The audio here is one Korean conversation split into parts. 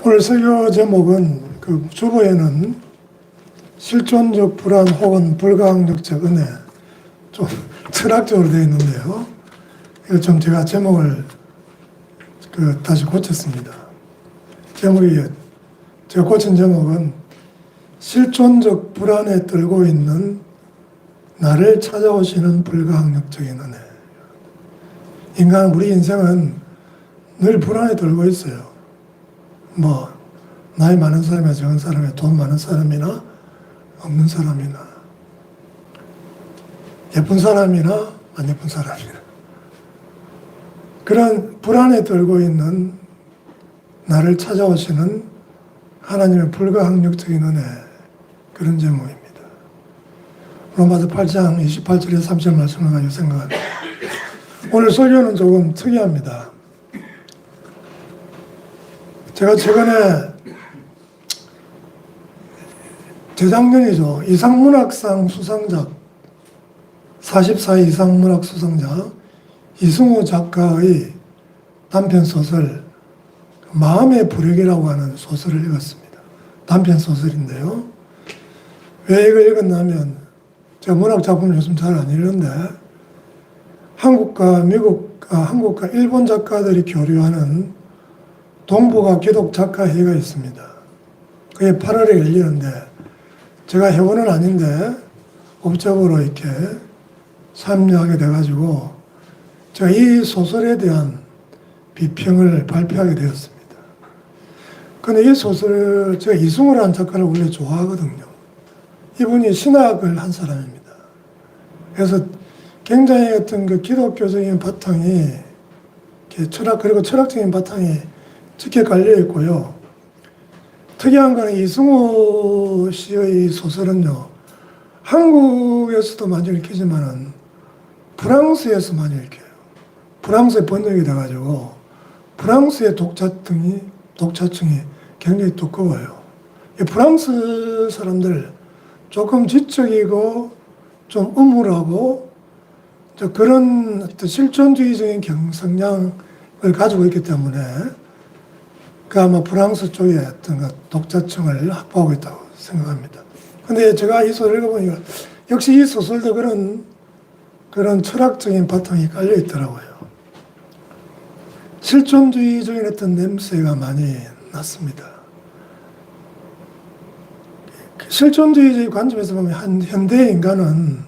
오늘 설교 제목은 그 주보에는 실존적 불안 혹은 불가항력적 은혜, 좀 철학적으로 되어 있는데요. 이거 좀 제가 제목을 다시 고쳤습니다. 제가 고친 제목은 실존적 불안에 떨고 있는 나를 찾아오시는 불가항력적인 은혜. 우리 인생은 늘 불안에 떨고 있어요. 나이 많은 사람이나 적은 사람이나 돈 많은 사람이나 없는 사람이나 예쁜 사람이나 안 예쁜 사람이나 그런 불안에 떨고 있는 나를 찾아오시는 하나님의 불가항력적인 은혜, 그런 제목입니다. 로마서 8장 28절에 30절 말씀을 가지고 생각합니다. 오늘 설교는 조금 특이합니다. 제가 최근에 재작년이죠. 이상문학상 수상작, 44회 이상문학 수상자 이승우 작가의 단편소설 마음의 부력이라고 하는 소설을 읽었습니다. 단편소설인데요. 왜 이걸 읽었냐면 제가 문학 작품을 요즘 잘 안 읽는데 한국과 일본 작가들이 교류하는 동북아 기독 작가회의가 있습니다. 그게 8월에 열리는데 제가 회원은 아닌데 업적으로 이렇게 참여하게 돼가지고 제가 이 소설에 대한 비평을 발표하게 되었습니다. 근데 이 소설을 제가 이승우라는 작가를 원래 좋아하거든요. 이분이 신학을 한 사람입니다. 그래서 굉장히 어떤 그 기독교적인 바탕이 그리고 철학적인 바탕이 짙게 깔려 있고요. 특이한 거는 이승우 씨의 소설은요, 한국에서도 많이 읽히지만은 프랑스에서 많이 읽혀요. 프랑스에 번역이 돼가지고 프랑스의 독자층이 굉장히 두꺼워요. 프랑스 사람들 조금 지적이고 좀 우물하고 그런 실존주의적인 성향을 가지고 있기 때문에 아마 프랑스 쪽에 어떤 독자층을 확보하고 있다고 생각합니다. 근데 제가 이 소설을 읽어보니까 역시 이 소설도 그런 철학적인 바탕이 깔려 있더라고요. 실존주의적인 어떤 냄새가 많이 났습니다. 실존주의적인 관점에서 보면 현대 인간은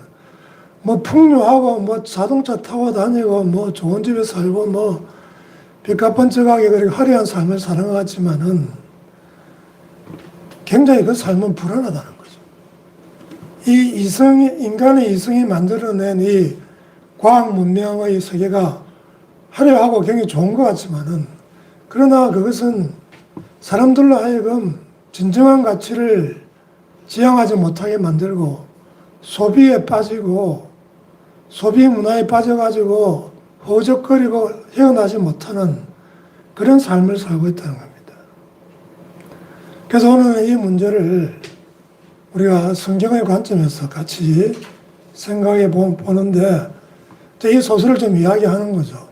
풍요하고 자동차 타고 다니고 좋은 집에 살고 빚갚은쩍하게 그렇게 화려한 삶을 사는 것 같지만은 굉장히 그 삶은 불안하다는 거죠. 인간의 이성이 만들어낸 이 과학 문명의 세계가 화려하고 굉장히 좋은 것 같지만은 그러나 그것은 사람들로 하여금 진정한 가치를 지향하지 못하게 만들고 소비에 빠지고 소비 문화에 빠져가지고 허우적거리고 헤어나지 못하는 그런 삶을 살고 있다는 겁니다. 그래서 오늘 이 문제를 우리가 성경의 관점에서 같이 생각해 보는데 이 소설을 좀 이야기하는 거죠.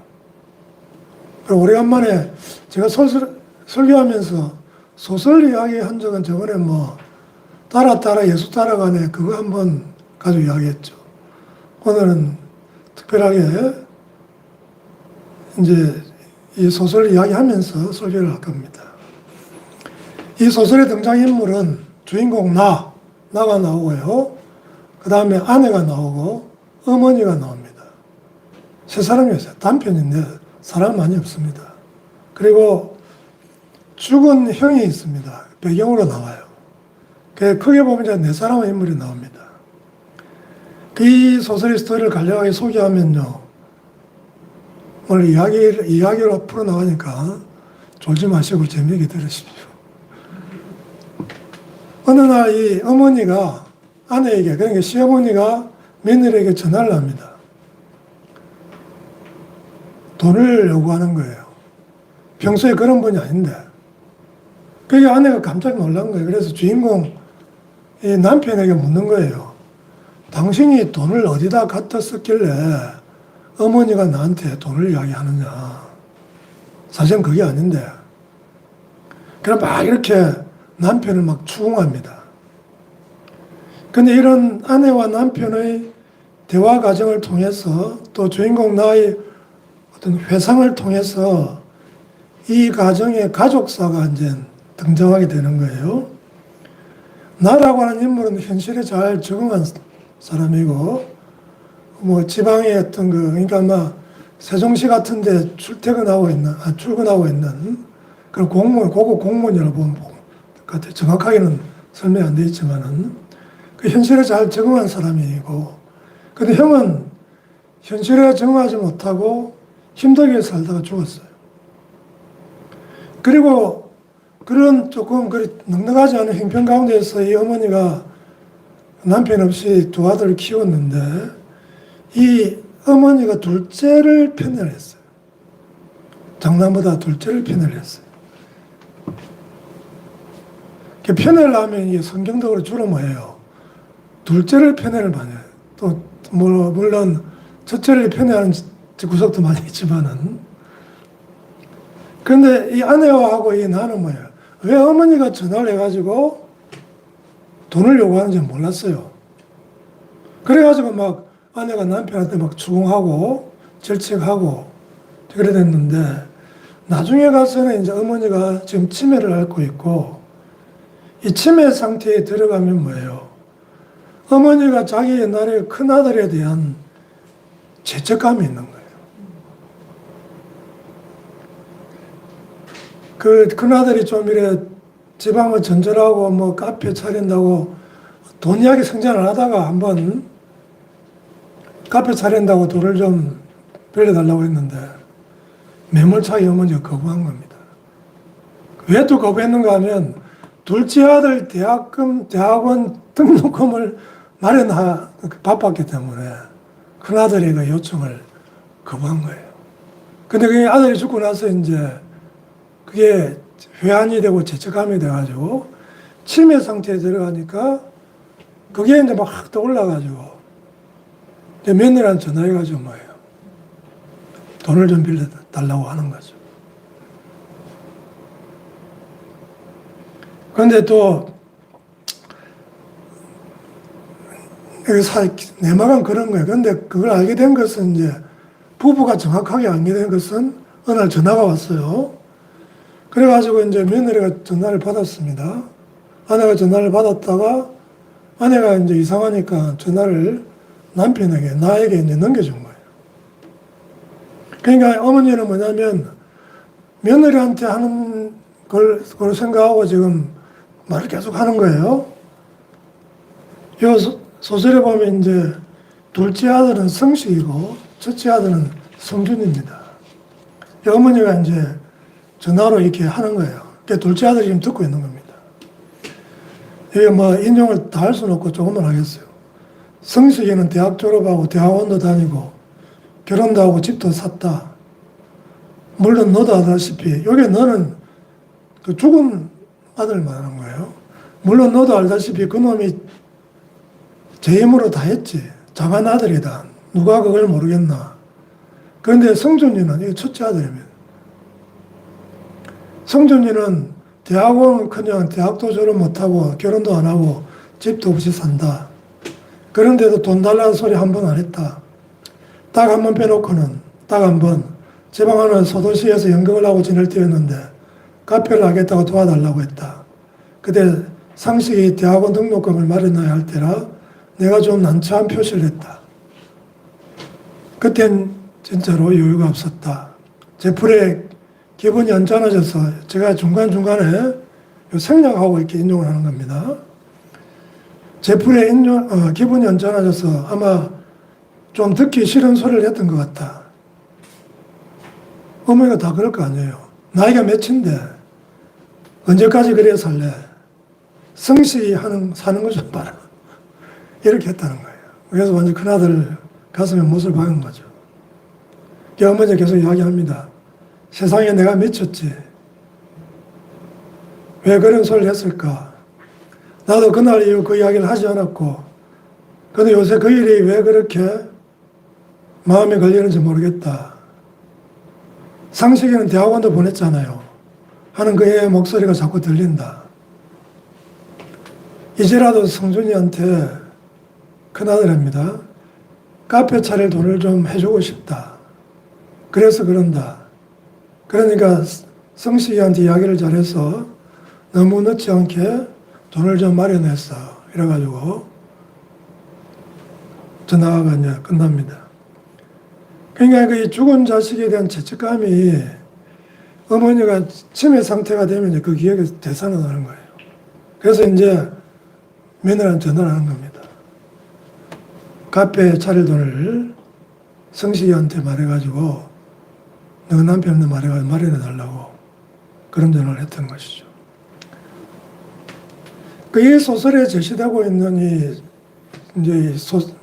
그리고 오래간만에 제가 설교하면서 소설 이야기한 적은 저번에 따라 예수 따라가네 그거 한번 가지고 이야기했죠. 오늘은 특별하게 이제 이 소설을 이야기하면서 설교를 할 겁니다. 이 소설의 등장인물은 주인공 나가 나오고요. 그 다음에 아내가 나오고 어머니가 나옵니다. 세 사람이었어요. 단편인데 사람 많이 없습니다. 그리고 죽은 형이 있습니다. 배경으로 나와요. 크게 보면 이제 네 사람의 인물이 나옵니다. 이 소설의 스토리를 간략하게 소개하면요. 오늘 이야기로 풀어나가니까 졸지 마시고 재미있게 들으십시오. 어느 날 이 어머니가 아내에게, 그러니까 시어머니가 며느리에게 전화를 합니다. 돈을 요구하는 거예요. 평소에 그런 분이 아닌데. 그게 아내가 깜짝 놀란 거예요. 그래서 주인공 이 남편에게 묻는 거예요. 당신이 돈을 어디다 갖다 썼길래 어머니가 나한테 돈을 이야기하느냐. 사실은 그게 아닌데 그럼 막 이렇게 남편을 막 추궁합니다. 근데 이런 아내와 남편의 대화 과정을 통해서 또 주인공 나의 어떤 회상을 통해서 이 가정의 가족사가 이제 등장하게 되는 거예요. 나라고 하는 인물은 현실에 잘 적응한 사람이고, 뭐 지방의 어떤 그러니까 아마 세종시 같은데 출퇴근하고 있는, 출근하고 있는 그런 공무원, 고급 공무원이라고 보면 같아. 정확하게는 설명이 안 돼 있지만은 그 현실에 잘 적응한 사람이고, 근데 형은 현실에 적응하지 못하고 힘들게 살다가 죽었어요. 그리고 그런 조금 넉넉하지 않은 형편 가운데서 이 어머니가 남편 없이 두 아들을 키웠는데 이 어머니가 둘째를 편애를 했어요. 장남보다 둘째를 편애를 했어요. 편애를 하면 이게 성경적으로 주로 뭐예요? 둘째를 편애를 많이 해요. 또 물론 첫째를 편애하는 구석도 많이 있지만은, 근데 이 아내하고 이 나는 뭐예요? 왜 어머니가 전화를 해가지고 돈을 요구하는지 몰랐어요. 그래가지고 막 아내가 남편한테 막 추궁하고 질책하고 그래 됐는데, 나중에 가서는 이제 어머니가 지금 치매를 앓고 있고, 이 치매 상태에 들어가면 뭐예요? 어머니가 자기 옛날에 큰아들에 대한 죄책감이 있는 거예요. 그 큰아들이 좀 이래 지방을 전전하고 뭐 카페 차린다고 돈 이야기 성장을 하다가 한번 카페 차린다고 돈을 좀 빌려달라고 했는데 매몰차게 어머니가 거부한 겁니다. 왜 또 거부했는가 하면 둘째 아들 대학원 등록금을 바빴기 때문에 큰아들이 그 요청을 거부한 거예요. 근데 그 아들이 죽고 나서 이제 그게 회한이 되고 죄책감이 돼가지고 치매 상태에 들어가니까 그게 이제 막 떠올라가지고 며느리한테 전화해가지고 뭐예요? 돈을 좀 빌려달라고 하는 거죠. 그런데 또 내막은 그런 거예요. 그런데 그걸 알게 된 것은 이제 부부가 정확하게 알게 된 것은 어느 날 전화가 왔어요. 그래가지고 이제 며느리가 전화를 받았습니다. 아내가 전화를 받았다가 아내가 이제 이상하니까 전화를 남편에게, 나에게 이제 넘겨준 거예요. 그러니까 어머니는 뭐냐면 며느리한테 하는 걸 생각하고 지금 말을 계속 하는 거예요. 이 소설에 보면 이제 둘째 아들은 성식이고 첫째 아들은 성준입니다. 어머니가 이제 전화로 이렇게 하는 거예요. 그러니까 둘째 아들이 지금 듣고 있는 겁니다. 이게 뭐 인용을 다 할 수는 없고 조금만 하겠어요. 성식이는 대학 졸업하고 대학원도 다니고 결혼도 하고 집도 샀다. 물론 너도 알다시피, 여기 너는 그 죽은 아들 말하는 거예요. 물론 너도 알다시피 그놈이 제 힘으로 다 했지. 작은 아들이다. 누가 그걸 모르겠나. 그런데 성준이는, 이게 첫째 아들입니다. 성준이는 대학원 그냥 대학도 졸업 못하고 결혼도 안 하고 집도 없이 산다. 그런데도 돈 달라는 소리 한 번 안 했다. 딱 한 번 빼놓고는, 딱 한 번, 지방 하는 소도시에서 연극을 하고 지낼 때였는데 카페를 하겠다고 도와달라고 했다. 그때 상식이 대학원 등록금을 마련해야 할 때라 내가 좀 난처한 표시를 했다. 그땐 진짜로 여유가 없었다. 제풀에 기분이 언짢아져서 제가 중간중간에 생략하고 이렇게 인용을 하는 겁니다. 제풀에 기분이 언짢아져서 아마 좀 듣기 싫은 소리를 했던 것 같다. 어머니가 다 그럴 거 아니에요. 나이가 몇인데 언제까지 그래 살래? 성실히 사는 거 좀 봐라. 이렇게 했다는 거예요. 그래서 완전 큰아들 가슴에 못을 박은 거죠. 어머니가 계속 이야기합니다. 세상에 내가 미쳤지. 왜 그런 소리를 했을까? 나도 그날 이후 그 이야기를 하지 않았고, 근데 요새 그 일이 왜 그렇게 마음에 걸리는지 모르겠다. 상식이는 대학원도 보냈잖아요. 하는 그의 목소리가 자꾸 들린다. 이제라도 성준이한테 큰아들입니다. 카페 차릴 돈을 좀 해주고 싶다. 그래서 그런다. 그러니까 성식이한테 이야기를 잘해서 너무 늦지 않게 돈을 좀 마련했어. 이래가지고 전화가 이제 끝납니다. 그러니까 그 죽은 자식에 대한 죄책감이 어머니가 치매 상태가 되면 그 기억이 되살아나는 거예요. 그래서 이제 며느리한테 전화를 하는 겁니다. 카페 차릴 돈을 성식이한테 말해가지고 너 남편한테 말해가지고 마련해달라고 그런 전화를 했던 것이죠. 이 소설에 제시되고 있는 이제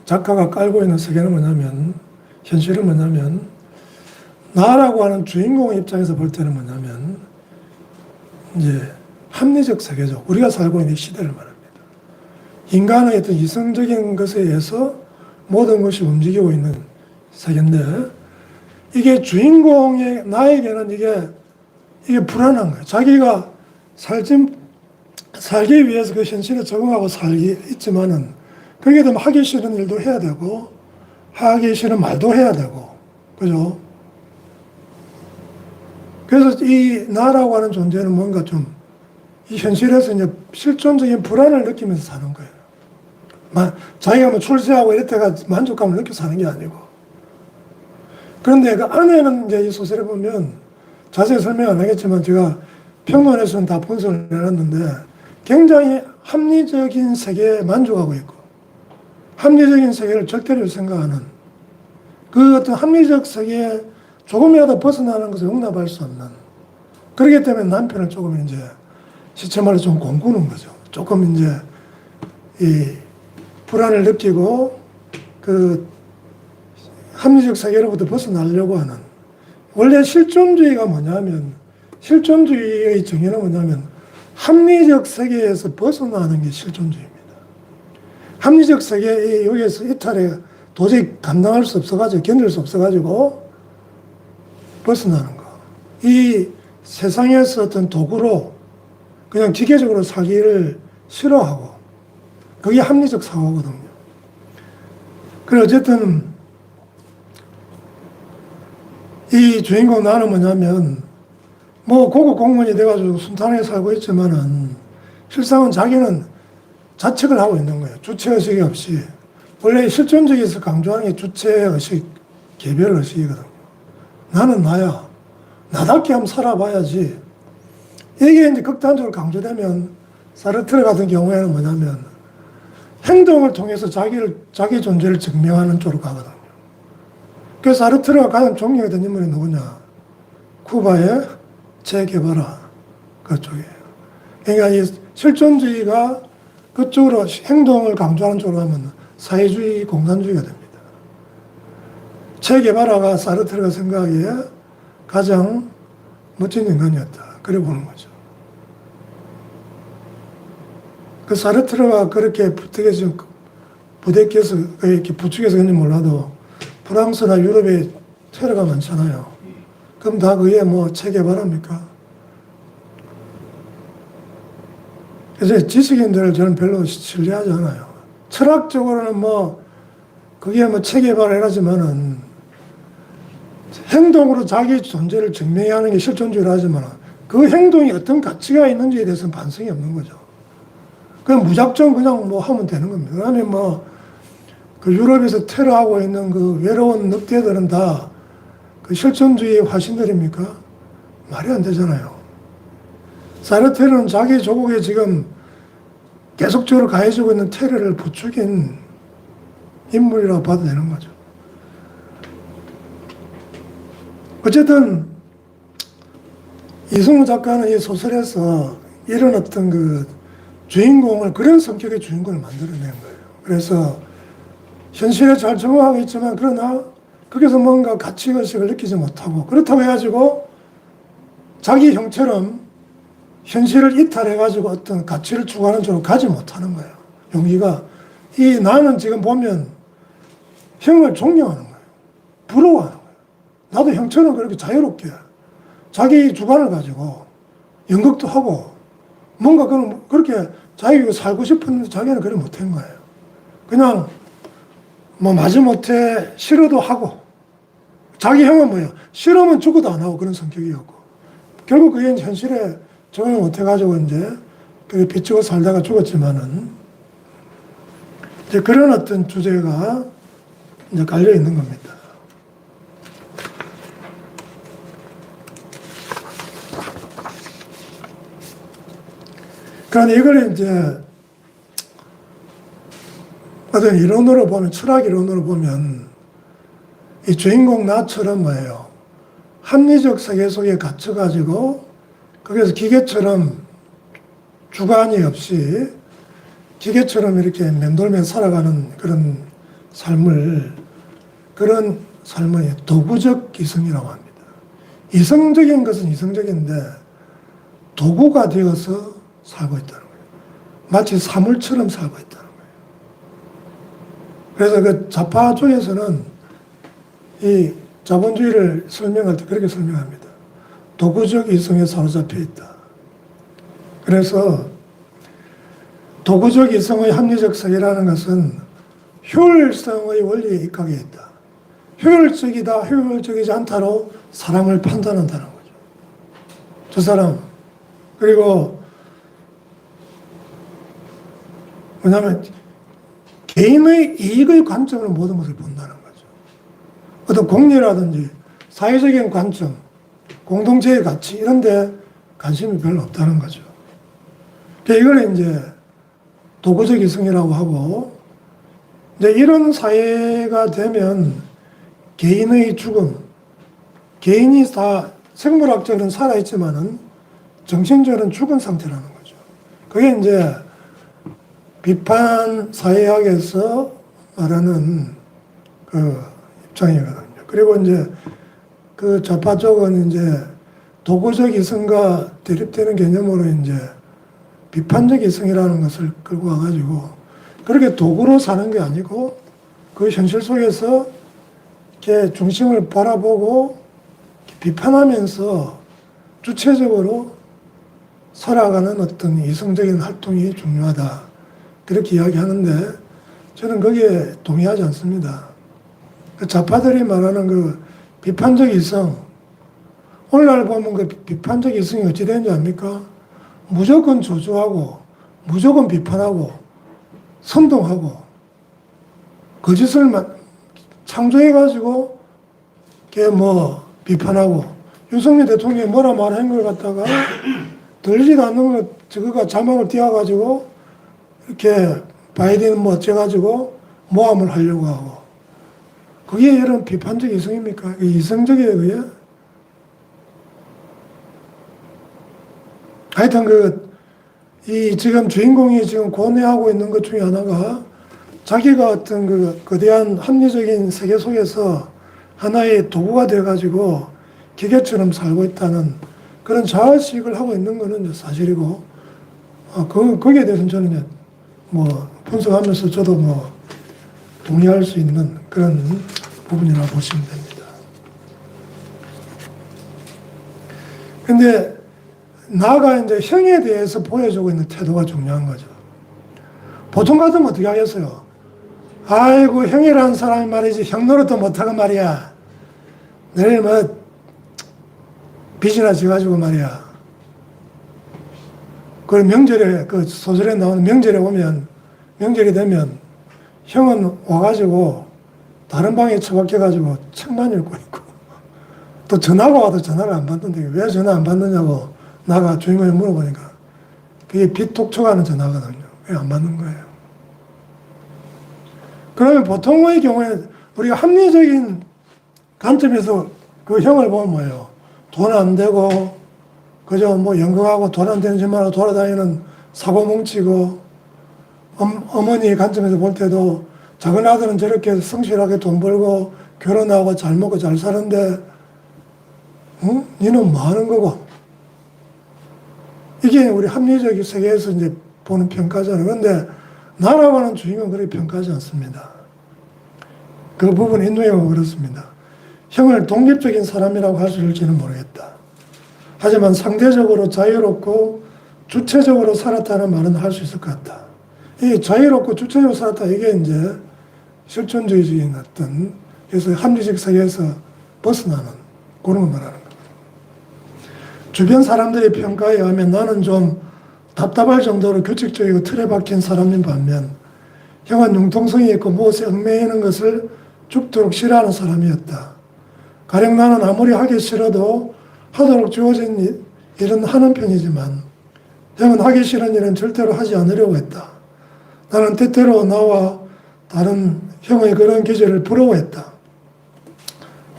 작가가 깔고 있는 세계는 뭐냐면, 현실은 뭐냐면, 나라고 하는 주인공 입장에서 볼 때는 뭐냐면, 이제 합리적 세계죠. 우리가 살고 있는 시대를 말합니다. 인간의 어떤 이성적인 것에 의해서 모든 것이 움직이고 있는 세계인데, 이게 주인공의 나에게는 이게 불안한 거예요. 자기가 살기 위해서 그 현실에 적응하고 살기 있지만은, 거기에 되면 하기 싫은 일도 해야 되고, 하기 싫은 말도 해야 되고, 그죠? 그래서 이 나라고 하는 존재는 뭔가 좀, 이 현실에서 이제 실존적인 불안을 느끼면서 사는 거예요. 자기가 뭐 출세하고 이럴 때가 만족감을 느껴 사는 게 아니고. 그런데 그 안에는 이제 이 소설에 보면 자세히 설명 안 하겠지만 제가 평론에서는 다 분석을 해놨는데 굉장히 합리적인 세계에 만족하고 있고 합리적인 세계를 절대로 생각하는 그 어떤 합리적 세계에 조금이라도 벗어나는 것을 용납할 수 없는 그렇기 때문에 남편을 조금 이제 시체말로 좀 공구는 거죠. 조금 이제 이 불안을 느끼고 그 합리적 세계로부터 벗어나려고 하는 원래 실존주의가 뭐냐면 실존주의의 정의는 뭐냐면 합리적 세계에서 벗어나는 게 실존주의입니다. 합리적 세계에 여기에서 이탈에 도저히 감당할 수 없어가지고 견딜 수 없어가지고 벗어나는 거. 이 세상에서 어떤 도구로 그냥 기계적으로 살기를 싫어하고 그게 합리적 사고거든요. 그래 어쨌든 이 주인공 나는 뭐냐면 뭐 고급 공무원이 돼가지고 순탄하게 살고 있지만은 실상은 자기는 자책을 하고 있는 거예요. 주체의식이 없이. 원래 실존주의에서 강조하는 게 주체의식, 개별의식이거든요. 나는 나야. 나답게 한번 살아봐야지. 이게 이제 극단적으로 강조되면 사르트르 같은 경우에는 뭐냐면 행동을 통해서 자기 존재를 증명하는 쪽으로 가거든요. 그래서 사르트르가 가장 존경했던 인물이 누구냐? 쿠바의 체 게바라 그쪽이에요. 그러니까 이 실존주의가 그쪽으로 행동을 강조하는 쪽으로 가면 사회주의, 공산주의가 됩니다. 체 게바라가 사르트르가 생각하기에 가장 멋진 인간이었다. 그래 보는 거죠. 그 사르트르가 그렇게 부대껴서 이렇게 부추겨서 그런지 몰라도 프랑스나 유럽에 테러가 많잖아요. 그럼 다 그게 뭐 체계바랍니까? 그래서 지식인들을 저는 별로 신뢰하지 않아요. 철학적으로는 뭐 그게 뭐 체계바라지만은 행동으로 자기 존재를 증명해야 하는 게 실존주의라 하지만 그 행동이 어떤 가치가 있는지에 대해서는 반성이 없는 거죠. 그냥 무작정 그냥 뭐 하면 되는 겁니다. 그다음에 뭐 그 유럽에서 테러하고 있는 그 외로운 늑대들은 다 그 실존주의 화신들입니까? 말이 안 되잖아요. 사르트르는 자기 조국에 지금 계속적으로 가해지고 있는 테러를 부추긴 인물이라고 봐도 되는 거죠. 어쨌든 이승우 작가는 이 소설에서 이런 어떤 그 주인공을 그런 성격의 주인공을 만들어낸 거예요. 그래서 현실에 잘 적응하고 있지만 그러나 거기서 뭔가 가치의식을 느끼지 못하고 그렇다고 해가지고 자기 형처럼 현실을 이탈해가지고 어떤 가치를 추구하는 쪽으로 가지 못하는 거예요. 용기가. 이 나는 지금 보면 형을 존경하는 거예요. 부러워하는 거예요. 나도 형처럼 그렇게 자유롭게 자기 주관을 가지고 연극도 하고, 뭔가 그렇게 자기가 살고 싶었는데 자기는 그래 못한 거예요. 그냥 뭐 마지못해 싫어도 하고, 자기 형은 뭐예요? 싫으면 죽어도 안 하고 그런 성격이었고, 결국 그게 현실에 적응을 못해가지고 이제 그게 빚지고 살다가 죽었지만은, 이제 그런 어떤 주제가 이제 깔려 있는 겁니다. 그러니까 이걸 이제 어떤 이론으로 보면, 철학 이론으로 보면, 이 주인공 나처럼 뭐예요? 합리적 세계 속에 갇혀가지고, 거기서 기계처럼 주관이 없이 기계처럼 이렇게 맴돌며 살아가는 그런 삶을 도구적 이성이라고 합니다. 이성적인 것은 이성적인데 도구가 되어서 살고 있다는 거예요. 마치 사물처럼 살고 있다는 거예요. 그래서 그 좌파 쪽에서는 이 자본주의를 설명할 때 그렇게 설명합니다. 도구적 이성에 사로잡혀 있다. 그래서 도구적 이성의 합리적 세계라는 것은 효율성의 원리에 입각해 있다. 효율적이다, 효율적이지 않다로 사람을 판단한다는 거죠. 저 사람. 그리고 뭐냐면 개인의 이익의 관점으로 모든 것을 본다는 거죠. 어떤 공리라든지 사회적인 관점, 공동체의 가치 이런 데 관심이 별로 없다는 거죠. 이걸 이제 도구적 이성이라고 하고, 이제 이런 사회가 되면 개인의 죽음, 개인이 다 생물학적으로는 살아있지만은 정신적으로는 죽은 상태라는 거죠. 그게 이제 비판 사회학에서 말하는 그 입장이거든요. 그리고 이제 그 좌파 쪽은 이제 도구적 이성과 대립되는 개념으로 이제 비판적 이성이라는 것을 끌고 와가지고 그렇게 도구로 사는 게 아니고 그 현실 속에서 이렇게 중심을 바라보고 비판하면서 주체적으로 살아가는 어떤 이성적인 활동이 중요하다. 그렇게 이야기하는데 저는 거기에 동의하지 않습니다. 그 좌파들이 말하는 그 비판적 이성, 오늘날 보면 그 비판적 이성이 어찌 되는지 압니까? 무조건 저주하고, 무조건 비판하고, 선동하고, 거짓을 창조해가지고, 걔 뭐, 비판하고, 윤석열 대통령이 뭐라 말한 걸 갖다가, 들리지도 않는 거, 저거가 자막을 띄워가지고, 이렇게 바이든 뭐 어째가지고, 모함을 하려고 하고, 그게 이런 비판적 이성입니까? 이성적이에요, 그게? 하여튼 이 지금 주인공이 지금 고뇌하고 있는 것 중에 하나가 자기가 어떤 그 거대한 합리적인 세계 속에서 하나의 도구가 되어가지고 기계처럼 살고 있다는 그런 자아식을 하고 있는 거는 사실이고, 거기에 대해서는 저는 뭐 분석하면서 저도 뭐 동의할 수 있는 그런 부분이라고 보시면 됩니다. 근데 나가 이제 형에 대해서 보여주고 있는 태도가 중요한 거죠. 보통 같으면 어떻게 하겠어요? 아이고, 형이라는 사람이 말이지, 형 노릇도 못하고 말이야. 내일 뭐, 빚이나 져가지고 말이야. 그 명절에, 그 소설에 나오는 명절에 오면, 명절이 되면, 형은 와가지고, 다른 방에 처박혀가지고, 책만 읽고 있고, 또 전화가 와도 전화를 안 받는데, 왜 전화 안 받느냐고, 나가 주인공이 물어보니까 그게 빚 독촉하는 전화거든요. 왜 안 받는 거예요? 그러면 보통의 경우에 우리가 합리적인 관점에서 그 형을 보면 뭐예요? 돈 안 되고 그저 뭐 연극하고 돈 안 되는 짓만 하고 돌아다니는 사고 뭉치고, 어머니 관점에서 볼 때도 작은 아들은 저렇게 성실하게 돈 벌고 결혼하고 잘 먹고 잘 사는데 응? 니는 뭐 하는 거고? 이게 우리 합리적 세계에서 이제 보는 평가잖아요. 그런데 나라고 하는 주인공은 그렇게 평가하지 않습니다. 그 부분 인도에가 그렇습니다. 형을 독립적인 사람이라고 할 수 있을지는 모르겠다. 하지만 상대적으로 자유롭고 주체적으로 살았다는 말은 할 수 있을 것 같다. 이 자유롭고 주체적으로 살았다, 이게 이제 실존주의적인 어떤, 그래서 합리적 세계에서 벗어나는 그런 걸 말하는 겁니다. 주변 사람들의 평가에 의하면 나는 좀 답답할 정도로 규칙적이고 틀에 박힌 사람인 반면 형은 융통성이 있고 무엇에 얽매이는 것을 죽도록 싫어하는 사람이었다. 가령 나는 아무리 하기 싫어도 하도록 주어진 일은 하는 편이지만 형은 하기 싫은 일은 절대로 하지 않으려고 했다. 나는 때때로 나와 다른 형의 그런 기질을 부러워했다.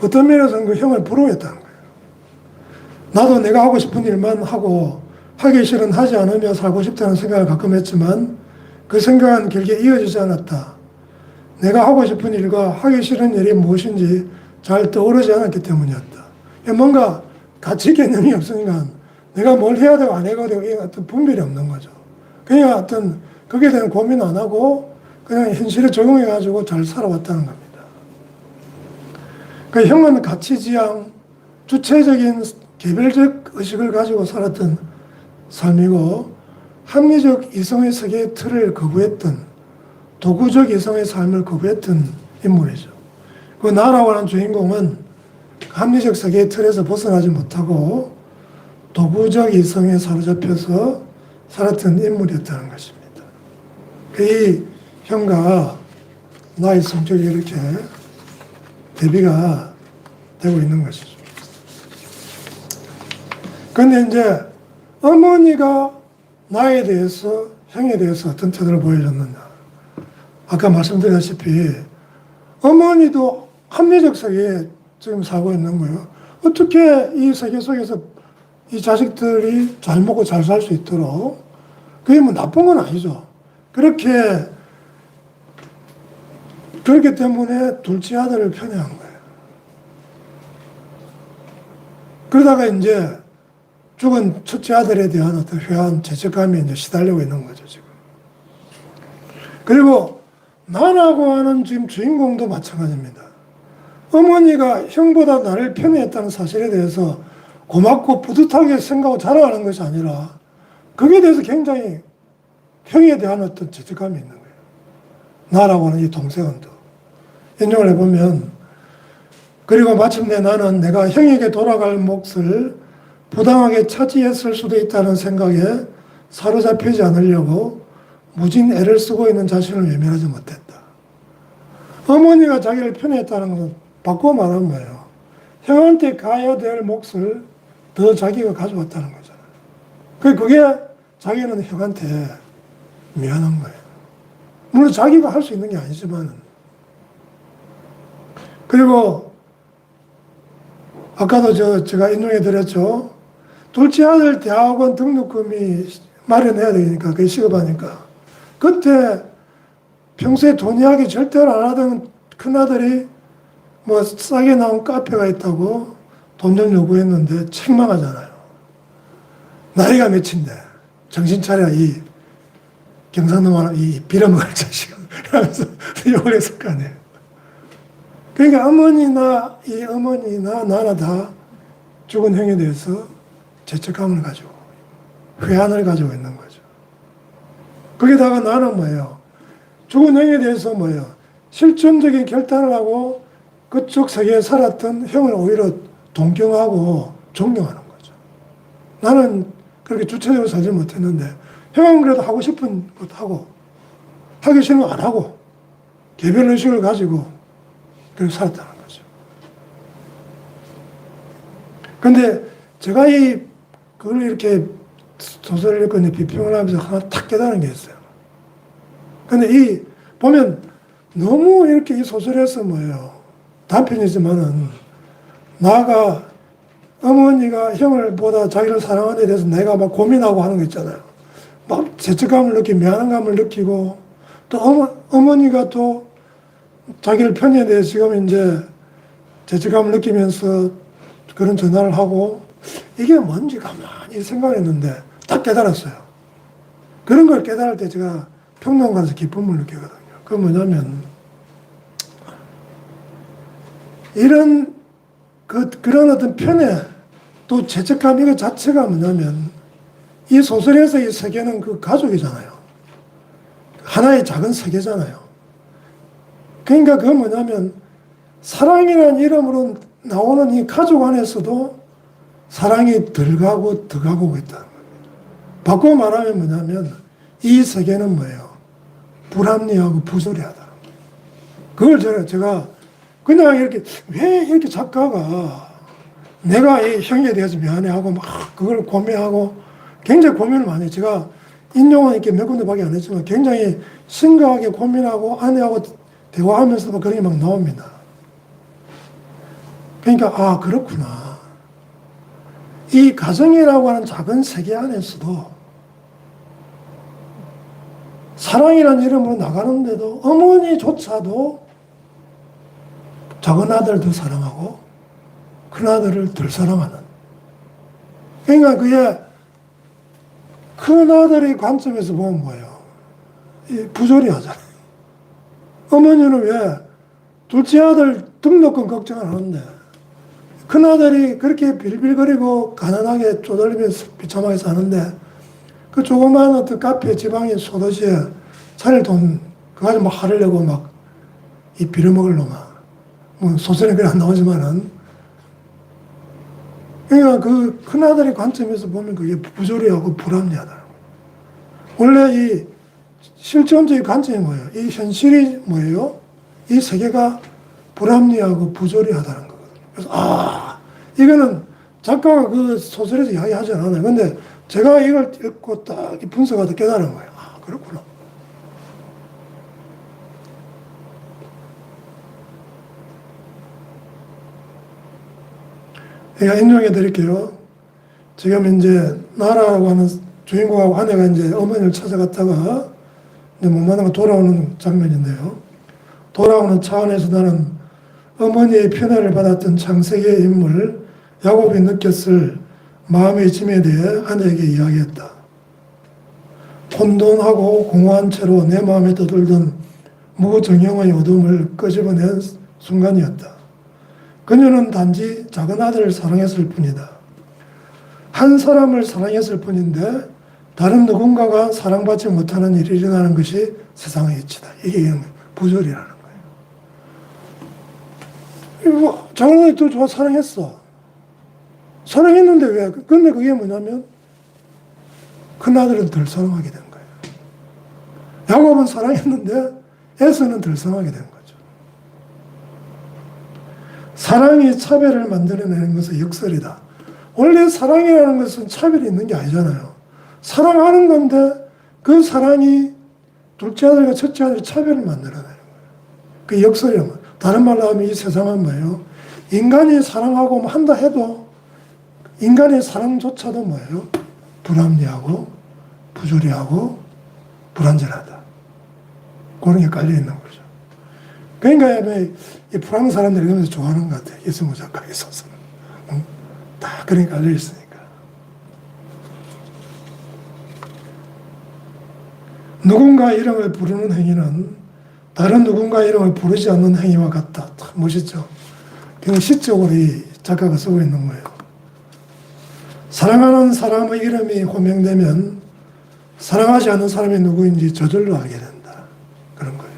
어떤 면에서는 그 형을 부러워했다는 거예요. 나도 내가 하고 싶은 일만 하고 하기 싫은 하지 않으며 살고 싶다는 생각을 가끔 했지만 그 생각은 길게 이어지지 않았다. 내가 하고 싶은 일과 하기 싫은 일이 무엇인지 잘 떠오르지 않았기 때문이었다. 뭔가 가치 개념이 없으니까 내가 뭘 해야 되고 안 해야 되고 이 어떤 분별이 없는 거죠. 그냥 어떤 거기에 대한 고민 안 하고 그냥 현실에 적용해가지고 잘 살아왔다는 겁니다. 그 형은 가치지향, 주체적인 개별적 의식을 가지고 살았던 삶이고 합리적 이성의 세계의 틀을 거부했던 도구적 이성의 삶을 거부했던 인물이죠. 그 나라고 하는 주인공은 합리적 세계의 틀에서 벗어나지 못하고 도구적 이성에 사로잡혀서 살았던 인물이었다는 것입니다. 이 형과 나의 성격이 이렇게 대비가 되고 있는 것이죠. 그런데 이제 어머니가 나에 대해서, 형에 대해서 어떤 태도를 보여줬느냐. 아까 말씀드렸다시피 어머니도 합리적 세계에 지금 살고 있는 거예요. 어떻게 이 세계 속에서 이 자식들이 잘 먹고 잘 살 수 있도록, 그게 뭐 나쁜 건 아니죠. 그렇기 때문에 둘째 아들을 편애한 거예요. 그러다가 이제 죽은 첫째 아들에 대한 어떤 회한 죄책감에 이제 시달리고 있는 거죠, 지금. 그리고 나라고 하는 지금 주인공도 마찬가지입니다. 어머니가 형보다 나를 편애했다는 사실에 대해서 고맙고 뿌듯하게 생각하고 자랑하는 것이 아니라 거기에 대해서 굉장히 형에 대한 어떤 죄책감이 있는 거예요. 나라고 하는 이 동생은 또. 인용을 해보면, 그리고 마침내 나는 내가 형에게 돌아갈 몫을 부당하게 차지했을 수도 있다는 생각에 사로잡히지 않으려고 무진 애를 쓰고 있는 자신을 외면하지 못했다. 어머니가 자기를 편애했다는 것은 바꿔 말하는 거예요. 형한테 가야 될 몫을 더 자기가 가져왔다는 거잖아요. 그게 자기는 형한테 미안한 거예요. 물론 자기가 할 수 있는 게 아니지만. 그리고 아까도 제가 인용해 드렸죠. 둘째 아들 대학원 등록금이 마련해야 되니까, 그게 시급하니까. 그때 평소에 돈 이야기 절대로 안 하던 큰아들이 뭐 싸게 나온 카페가 있다고 돈 좀 요구했는데 책망하잖아요. 나이가 몇인데 정신 차려, 이 경상도만 이 빌어먹을 자식 하면서 욕을 했을 거 아니에요. 그러니까 어머니나 나나 다 죽은 형에 대해서 죄책감을 가지고 회한을 가지고 있는 거죠. 거기다가 나는 뭐예요? 죽은 형에 대해서 뭐예요? 실존적인 결단을 하고 그쪽 세계에 살았던 형을 오히려 동경하고 존경하는 거죠. 나는 그렇게 주체적으로 살지 못했는데 형은 그래도 하고 싶은 것도 하고 하기 싫은 거 안 하고 개별의식을 가지고 그렇게 살았다는 거죠. 근데 제가 그걸 이렇게 소설을 읽고 비평을 하면서 하나 탁 깨달은 게 있어요. 근데 보면 너무 이렇게 이 소설에서 뭐예요? 단편이지만은 나가 어머니가 형을 보다 자기를 사랑하는 데 대해서 내가 막 고민하고 하는 거 있잖아요. 막 죄책감을 느끼고 미안함을 느끼고 또 어머니가 또 자기를 편애에 대해서 지금 이제 죄책감을 느끼면서 그런 전화를 하고 이게 뭔지 가만히 생각했는데 딱 깨달았어요. 그런 걸 깨달을 때 제가 평론가에서 기쁨을 느끼거든요. 그건 뭐냐면 그런 어떤 편애 또 죄책감 이거 자체가 뭐냐면 이 소설에서 이 세계는 그 가족이잖아요. 하나의 작은 세계잖아요. 그러니까 그건 뭐냐면 사랑이라는 이름으로 나오는 이 가족 안에서도 사랑이 덜 가고 더 가고 있다는 거예요. 바꿔 말하면 뭐냐면 이 세계는 뭐예요? 불합리하고 부조리하다. 그걸 제가 그냥 이렇게 왜 이렇게 작가가 내가 이 형에 대해서 미안해하고 막 그걸 고민하고 굉장히 고민을 많이 해요. 제가 인용은 이렇게 몇 군데밖에 안 했지만 굉장히 심각하게 고민하고 아내하고 대화하면서도 그런 게 막 나옵니다. 그러니까 아 그렇구나. 이 가정이라고 하는 작은 세계 안에서도 사랑이라는 이름으로 나가는데도 어머니조차도 작은 아들도 사랑하고 큰 아들을 덜 사랑하는. 그러니까 그게 큰 아들의 관점에서 보면 뭐예요? 부조리하잖아요. 어머니는 왜 둘째 아들 등록금 걱정 안 하는데 큰 아들이 그렇게 빌빌거리고 가난하게 쪼들리면서 비참하게 사는데 그 조그마한 어떤 카페 지방인 소도시에 차릴 돈 그거 가지고 막 하려고 막 이 빌어먹을 놈아. 뭐 소설에 그래 안 나오지만은 그러니까 그 큰아들의 관점에서 보면 그게 부조리하고 불합리하다. 원래 이 실존적인 관점이 뭐예요? 이 현실이 뭐예요? 이 세계가 불합리하고 부조리하다는 거거든요. 그래서 아 이거는 작가가 그 소설에서 이야기하지 않아요. 근데 제가 이걸 읽고 딱 분석하다 깨달은 거예요. 아 그렇구나. 제가 인용해 드릴게요. 지금 이제 나라라고 하는 주인공하고 아내가 이제 어머니를 찾아갔다가 이제 못 만나고 돌아오는 장면인데요. 돌아오는 차 안에서 나는 어머니의 편애를 받았던 창세기의 인물 야곱이 느꼈을 마음의 짐에 대해 아내에게 이야기했다. 혼돈하고 공허한 채로 내 마음에 떠들던 무정형의 어둠을 끄집어낸 순간이었다. 그녀는 단지 작은 아들을 사랑했을 뿐이다. 한 사람을 사랑했을 뿐인데 다른 누군가가 사랑받지 못하는 일이 일어나는 것이 세상의 이치다. 이게 부조리라는 거예요. 작은 아들이 또 좋아 사랑했어. 사랑했는데 왜? 근데 그게 뭐냐면 큰 아들은 덜 사랑하게 된 거예요. 야곱은 사랑했는데 에서는 덜 사랑하게 된 거죠. 사랑이 차별을 만들어내는 것은 역설이다. 원래 사랑이라는 것은 차별이 있는 게 아니잖아요. 사랑하는 건데 그 사랑이 둘째 아들과 첫째 아들이 차별을 만들어내는 거예요. 그 역설이란 다른 말로 하면 이 세상은 뭐예요? 인간이 사랑하고 뭐 한다 해도 인간의 사랑조차도 뭐예요? 불합리하고 부조리하고 불완전하다. 그런 게 깔려 있는 거죠. 그러니까 이 프랑스 사람들이 그러면서 좋아하는 것 같아요. 이승우 작가의 소설. 다 그런 게 깔려 있으니까. 누군가 이름을 부르는 행위는 다른 누군가 이름을 부르지 않는 행위와 같다. 참 멋있죠. 굉장히 시적으로 이 작가가 쓰고 있는 거예요. 사랑하는 사람의 이름이 호명되면 사랑하지 않는 사람이 누구인지 저절로 알게 된다. 그런 거예요.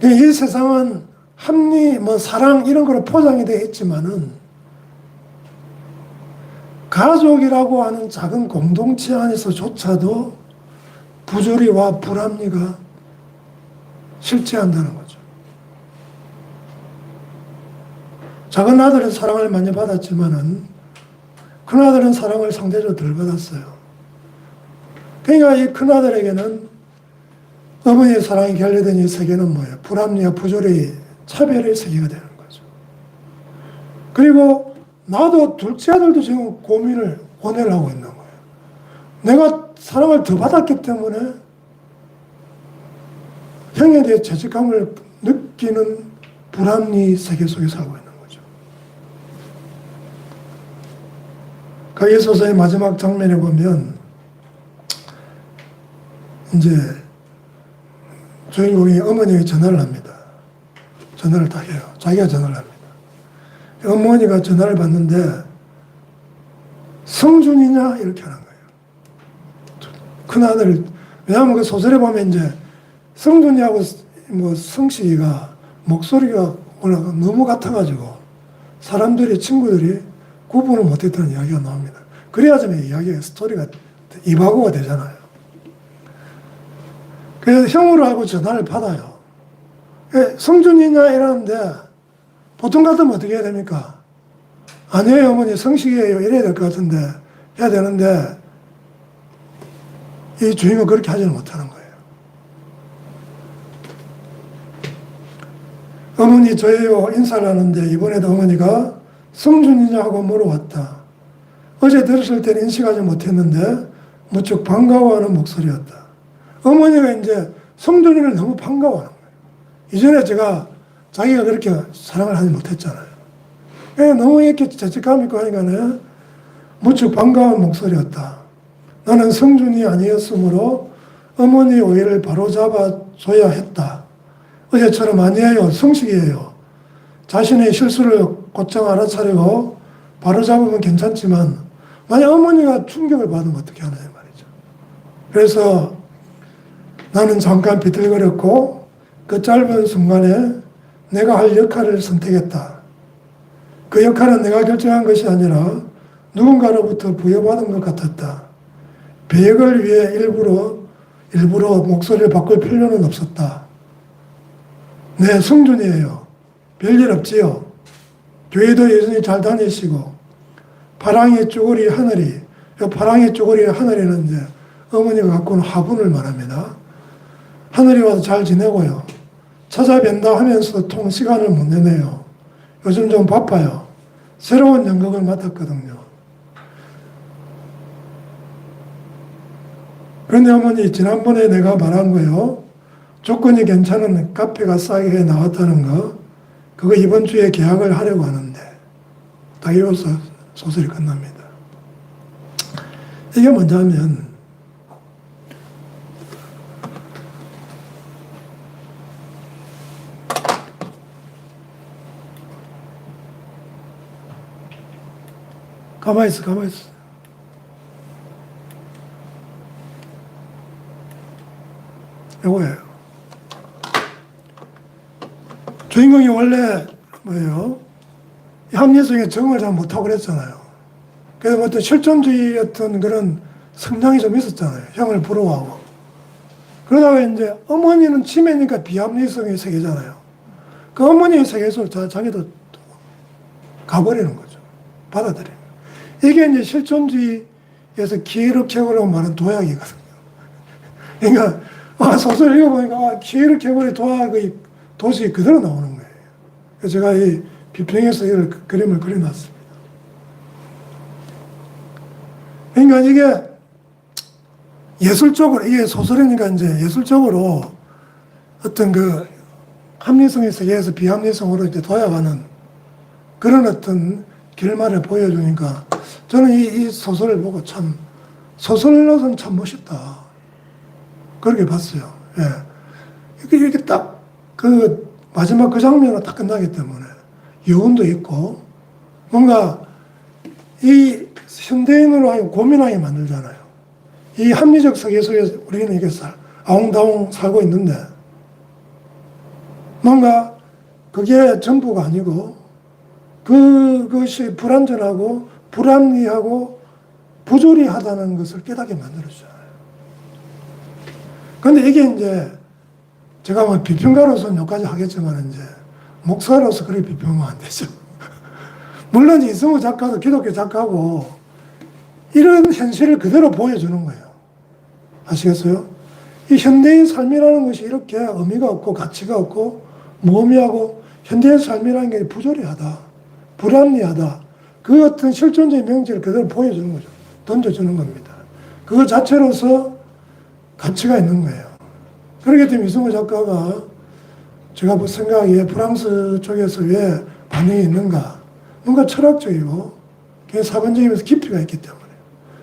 이 세상은 합리, 사랑 이런 거로 포장이 되어 있지만은 가족이라고 하는 작은 공동체 안에서조차도 부조리와 불합리가 실제한다는 거죠. 작은 아들은 사랑을 많이 받았지만은 큰 아들은 사랑을 상대적으로 덜 받았어요. 그러니까 이 큰 아들에게는 어머니의 사랑이 결여된 이 세계는 뭐예요? 불합리와 부조리, 차별의 세계가 되는 거죠. 그리고 나도 둘째 아들도 지금 고뇌를 하고 있는 거예요. 내가 사랑을 더 받았기 때문에 형에 대해 죄책감을 느끼는 불합리 세계 속에 살고 있는 거죠. 이 소설의 마지막 장면에 보면 이제 주인공이 어머니에게 전화를 합니다. 전화를 딱 해요. 자기가 전화를 합니다. 어머니가 전화를 받는데 성준이냐? 이렇게 하는 거예요. 큰아들, 왜냐하면 그 소설에 보면 이제 성준이하고 뭐 성식이가 목소리가 너무 같아가지고 사람들이, 친구들이 구분을 못했다는 이야기가 나옵니다. 그래야지만 이야기가, 스토리가 이바구가 되잖아요. 그래서 형으로 하고 전화를 받아요. 성준이냐? 이러는데 보통 같으면 어떻게 해야 됩니까? 아니에요, 어머니, 성식이에요. 이래야 될 것 같은데, 해야 되는데, 이 주인은 그렇게 하지는 못하는 거예요. 어머니, 저예요. 인사를 하는데, 이번에도 어머니가 성준이냐 하고 물어왔다. 어제 들었을 때는 인식하지 못했는데, 무척 반가워하는 목소리였다. 어머니가 이제 성준이를 너무 반가워하는 거예요. 이전에 제가 자기가 그렇게 사랑을 하지 못했잖아요. 너무 이렇게 죄책감 있고 하니까는 무척 반가운 목소리였다. 나는 성준이 아니었으므로 어머니 오해를 바로잡아 줘야 했다. 어제처럼 아니에요. 성식이에요. 자신의 실수를 곧장 알아차리고 바로잡으면 괜찮지만 만약 어머니가 충격을 받으면 어떻게 하느냐 말이죠. 그래서 나는 잠깐 비틀거렸고 그 짧은 순간에 내가 할 역할을 선택했다. 그 역할은 내가 결정한 것이 아니라 누군가로부터 부여받은 것 같았다. 배역을 위해 일부러 목소리를 바꿀 필요는 없었다. 네, 성준이에요. 별일 없지요. 교회도 여전히 잘 다니시고 파랑이 쪼그리 하늘이, 파랑이 쪼그리 하늘이는 이제 어머니가 갖고 온 화분을 말합니다. 하늘이 와서 잘 지내고요. 찾아뵌다 하면서 통 시간을 못 내네요. 요즘 좀 바빠요. 새로운 연극을 맡았거든요. 그런데 어머니, 지난번에 내가 말한 거요. 조건이 괜찮은 카페가 싸게 나왔다는 거, 그거 이번 주에 계약을 하려고 하는데, 딱 이로써 소설이 끝납니다. 이게 뭐냐면, 가만히 있어. 이거예요. 주인공이 원래 뭐예요? 합리성에 적응을 잘 못하고 그랬잖아요. 그래서 어떤 실존주의 어떤 그런 성향이 좀 있었잖아요. 형을 부러워하고. 그러다가 이제 어머니는 치매니까 비합리성의 세계잖아요. 그 어머니의 세계에서 자기도 가버리는 거죠. 받아들이는. 이게 이제 실존주의에서 기회력체고라고 말하는 도약이거든요. 그러니까 소설 읽어보니까 기회력체고의 도약의 도식이 그대로 나오는 거예요. 그래서 제가 이 비평에서 이 그림을 그려놨습니다. 그러니까 이게 예술적으로, 이게 소설이니까 이제 예술적으로 어떤 그 합리성의 세계에서 비합리성으로 이제 도약하는 그런 어떤 결말을 보여주니까 저는 이 소설을 보고 참, 소설로서는 참 멋있다. 그렇게 봤어요. 예. 이렇게 딱 그 마지막 그 장면으로 딱 끝나기 때문에 여운도 있고 뭔가 이 현대인으로 하여금 고민하게 만들잖아요. 이 합리적 세계 속에서 우리는 이게 아웅다웅 살고 있는데 뭔가 그게 전부가 아니고 그것이 불완전하고 불합리하고 부조리하다는 것을 깨닫게 만들어주잖아요. 그런데 이게 이제 제가 뭐 비평가로서는 여기까지 하겠지만 이제 목사로서 그렇게 비평하면 안 되죠. 물론 이승우 작가도 기독교 작가고 이런 현실을 그대로 보여주는 거예요. 아시겠어요? 이 현대인 삶이라는 것이 이렇게 의미가 없고 가치가 없고 무의미하고 현대인 삶이라는 게 부조리하다, 불합리하다. 그 같은 실존적인 명제를 그대로 보여주는 거죠. 던져주는 겁니다. 그거 자체로서 가치가 있는 거예요. 그렇기 때문에 이승우 작가가 제가 생각하기에 프랑스 쪽에서 왜 반응이 있는가? 뭔가 철학적이고 사변적이면서 깊이가 있기 때문에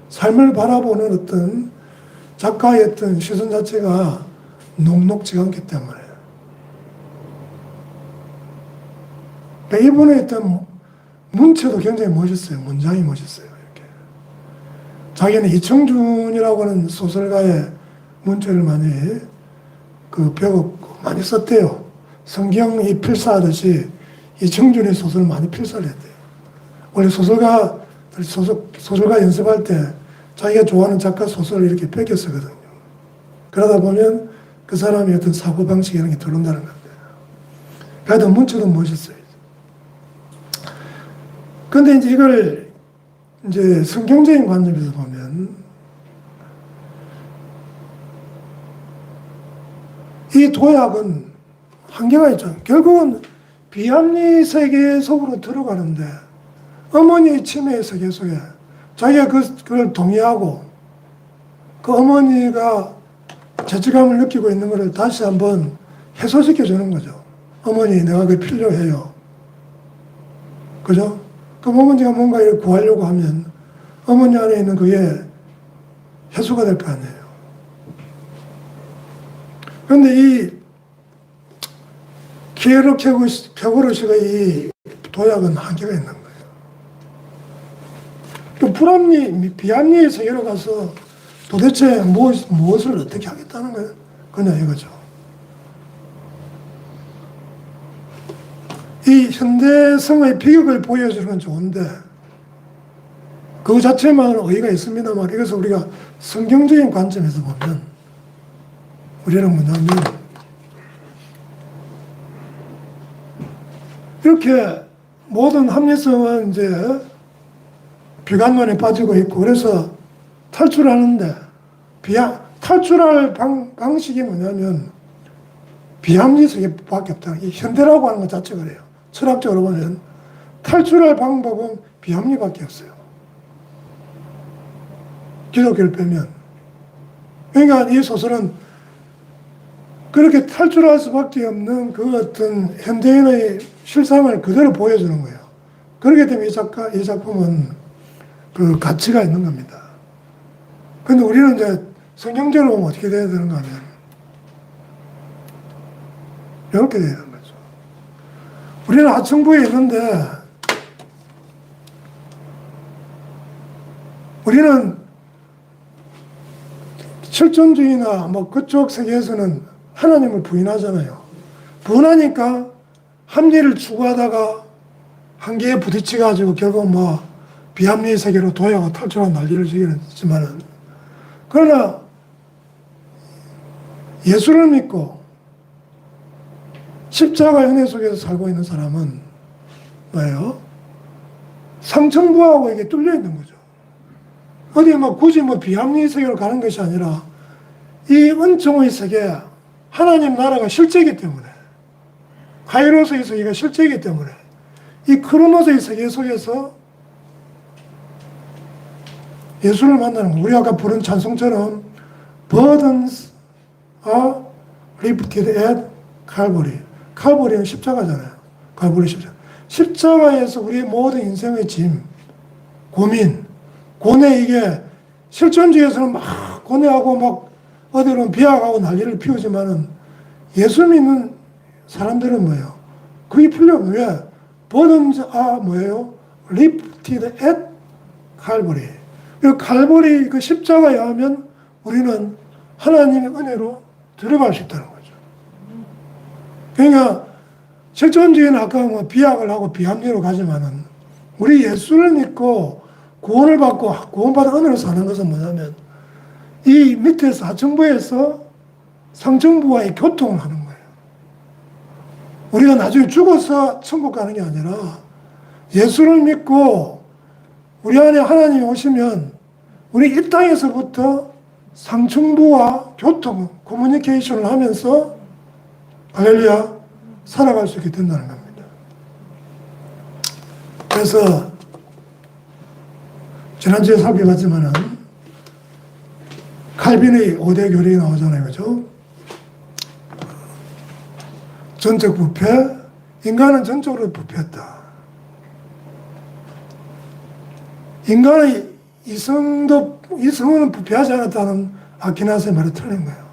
삶을 바라보는 어떤 작가의 어떤 시선 자체가 녹록지 않기 때문에 이분의 어떤 문체도 굉장히 멋있어요. 문장이 멋있어요. 이렇게. 자기는 이청준이라고 하는 소설가의 문체를 많이 배웠고 많이 썼대요. 성경이 필사하듯이 이청준의 소설을 많이 필사를 했대요. 원래 소설가 연습할 때 자기가 좋아하는 작가 소설을 이렇게 뺏겨 쓰거든요. 그러다 보면 그 사람의 어떤 사고방식 이런 게 들어온다는 겁니다. 그래도 문체도 멋있어요. 근데 이제 이걸 이제 성경적인 관점에서 보면 이 도약은 한계가 있죠. 결국은 비합리 세계 속으로 들어가는데 어머니의 치매의 세계 속에 자기가 그걸 동의하고 그 어머니가 죄책감을 느끼고 있는 것을 다시 한번 해소시켜 주는 거죠. 어머니, 내가 그게 필요해요. 그죠? 그럼 어머니가 뭔가 이렇게 구하려고 하면 어머니 안에 있는 그게 해소가 될 거 아니에요. 그런데 이 기에로 켜고르시의 이 도약은 한계가 있는 거예요. 그 비합리의 세계로 가서 도대체 무엇을 어떻게 하겠다는 거예요? 그냥 이거죠. 이 현대성의 비극을 보여주는 건 좋은데 그 자체만 의의가 있습니다만 이것을 우리가 성경적인 관점에서 보면 우리는 뭐냐면 이렇게 모든 합리성은 이제 비관론에 빠지고 있고 그래서 탈출하는데 탈출할 방식이 뭐냐면 비합리성밖에 없다. 이 현대라고 하는 것 자체가 그래요. 철학적으로 보면 탈출할 방법은 비합리밖에 없어요. 기독교를 빼면. 그러니까 이 소설은 그렇게 탈출할 수밖에 없는 그 어떤 현대인의 실상을 그대로 보여주는 거예요. 그렇기 때문에 이 작품은 그 가치가 있는 겁니다. 근데 우리는 이제 성경적으로 보면 어떻게 돼야 되는가 하면 이렇게 돼야 되는 거죠. 우리는 하층부에 있는데 우리는 실존주의나 뭐 그쪽 세계에서는 하나님을 부인하잖아요. 부인하니까 합리를 추구하다가 한계에 부딪혀가지고 결국 뭐 비합리의 세계로 도약하고 탈출한 난리를 지기는 했지만은 그러나 예수를 믿고 십자가 은혜 속에서 살고 있는 사람은 뭐예요? 상층부하고 이게 뚫려 있는 거죠. 어디 뭐 굳이 뭐 비합리의 세계로 가는 것이 아니라 이 은총의 세계, 하나님 나라가 실제이기 때문에 카이로스의 세계가 실제이기 때문에 이 크로노스의 세계 속에서 예수를 만나는 거. 우리 아까 부른 찬송처럼 burdens are lifted at Calvary. 칼보리는 십자가잖아요. 칼보리 십자가. 십자가에서 우리의 모든 인생의 짐, 고민, 고뇌 이게 실존주의에서는 막 고뇌하고 막 어디로는 비약하고 난리를 피우지만은 예수 믿는 사람들은 뭐예요? 그게 필요 없는 왜? burdens are 뭐예요? lifted at Calvary. 그 칼보리 그 십자가에 하면 우리는 하나님의 은혜로 들어갈 수 있다는 거죠. 그러니까 실존주의는 아까 뭐 비약을 하고 비합리로 가지만은 우리 예수를 믿고 구원을 받고 구원받은 은혜로 사는 것은 뭐냐면 이 밑에서 하층부에서 상층부와의 교통을 하는 거예요. 우리가 나중에 죽어서 천국 가는 게 아니라 예수를 믿고 우리 안에 하나님이 오시면 우리 이 땅에서부터 상층부와 교통, 커뮤니케이션을 하면서 할렐루야 살아갈 수 있게 된다는 겁니다. 그래서 지난주에 살펴봤지만은 칼빈의 5대 교리가 나오잖아요. 그죠? 전적 부패, 인간은 전적으로 부패했다. 인간의 이성은 부패하지 않았다는 아퀴나스의 말이 틀린 거예요.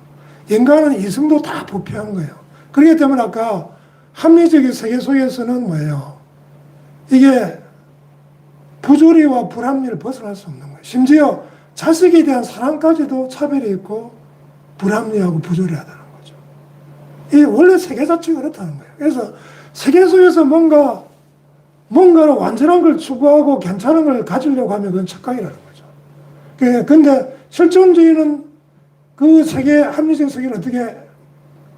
인간은 이성도 다 부패한 거예요. 그렇기 때문에 아까 합리적인 세계 속에서는 뭐예요? 이게 부조리와 불합리를 벗어날 수 없는 거예요. 심지어 자식에 대한 사랑까지도 차별이 있고 불합리하고 부조리하다는 거죠. 이 원래 세계 자체가 그렇다는 거예요. 그래서 세계 속에서 뭔가를 완전한 걸 추구하고 괜찮은 걸 가지려고 하면 그건 착각이라는 거죠. 근데 실존주의는 그 세계, 합리적인 세계를 어떻게